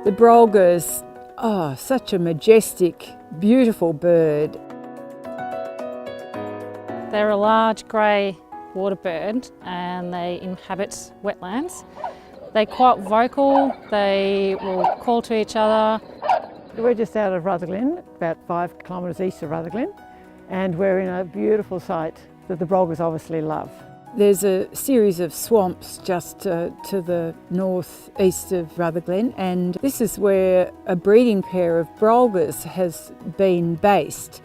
The Brolgas, oh, such a majestic, beautiful bird. They're a large grey water bird and they inhabit wetlands. They're quite vocal, they will call to each other. We're just out of Rutherglen, about 5 kilometres east of Rutherglen, and we're in a beautiful site that the Brolgas obviously love. There's a series of swamps just to the north-east of Rutherglen, and this is where a breeding pair of Brolgas has been based.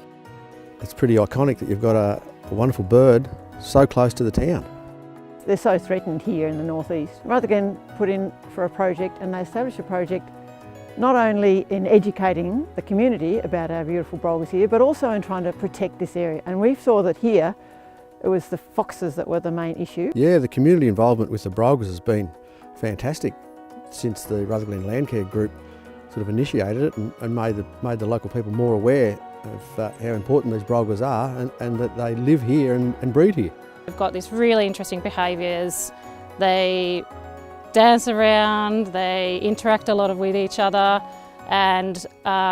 It's pretty iconic that you've got a wonderful bird so close to the town. They're so threatened here in the northeast. Rutherglen put in for a project, and they established a project not only in educating the community about our beautiful Brolgas here, but also in trying to protect this area. And we saw that here, it was the foxes that were the main issue. Yeah, the community involvement with the Brolgas has been fantastic since the Rutherglen Landcare Group sort of initiated it and made the local people more aware of how important these Brolgas are and that they live here and breed here. They've got these really interesting behaviours. They dance around, they interact a lot with each other, and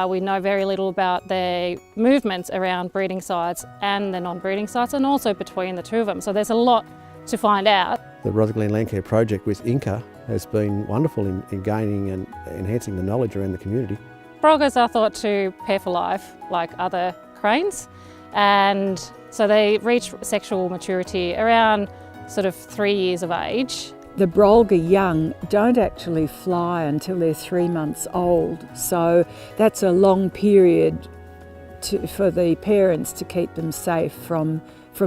we know very little about their movements around breeding sites and the non-breeding sites, and also between the two of them. So there's a lot to find out. The Rutherglen Landcare project with Inca has been wonderful in gaining and enhancing the knowledge around the community. Brolgas are thought to pair for life like other cranes, and so they reach sexual maturity around sort of 3 years of age. The Brolga young don't actually fly until they're 3 months old, so that's a long period for the parents to keep them safe from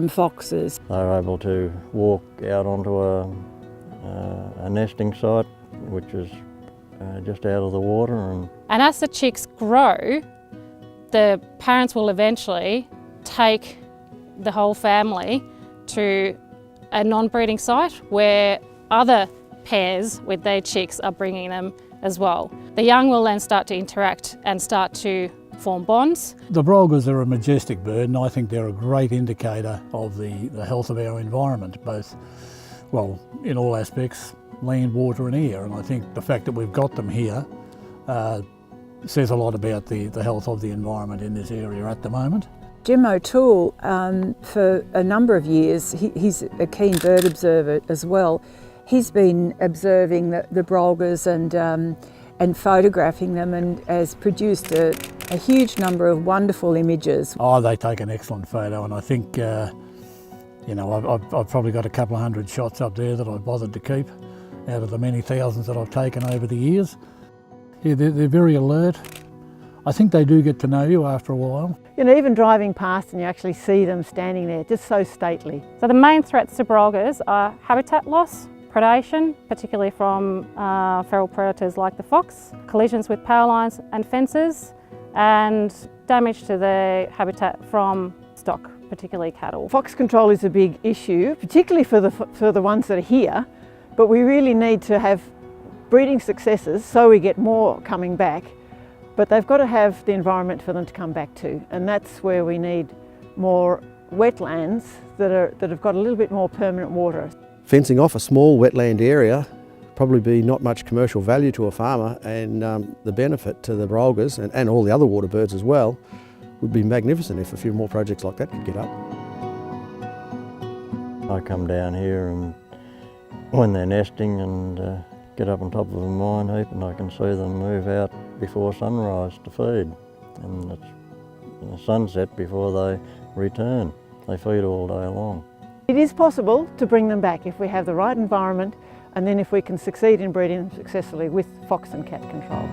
foxes. They're able to walk out onto a nesting site, which is just out of the water. And as the chicks grow, the parents will eventually take the whole family to a non-breeding site where other pairs with their chicks are bringing them as well. The young will then start to interact and start to form bonds. The Brolgas are a majestic bird, and I think they're a great indicator of the health of our environment, both, well, in all aspects, land, water and air. And I think the fact that we've got them here says a lot about the health of the environment in this area at the moment. Jim O'Toole, for a number of years, he's a keen bird observer as well. He's been observing the Brolgas and photographing them, and has produced a huge number of wonderful images. Oh, they take an excellent photo, and I think, you know, I've probably got a couple of hundred shots up there that I've bothered to keep out of the many thousands that I've taken over the years. Yeah, they're very alert. I think they do get to know you after a while. You know, even driving past and you actually see them standing there, just so stately. So the main threats to Brolgas are habitat loss, predation, particularly from feral predators like the fox, collisions with power lines and fences, and damage to the habitat from stock, particularly cattle. Fox control is a big issue, particularly for the ones that are here, but we really need to have breeding successes so we get more coming back. But they've got to have the environment for them to come back to, and that's where we need more wetlands that have got a little bit more permanent water. Fencing off a small wetland area probably be not much commercial value to a farmer, and the benefit to the Brolgas and all the other water birds as well would be magnificent if a few more projects like that could get up. I come down here and when they're nesting and get up on top of a mine heap, and I can see them move out before sunrise to feed, and it's sunset before they return. They feed all day long. It is possible to bring them back if we have the right environment, and then if we can succeed in breeding them successfully with fox and cat control.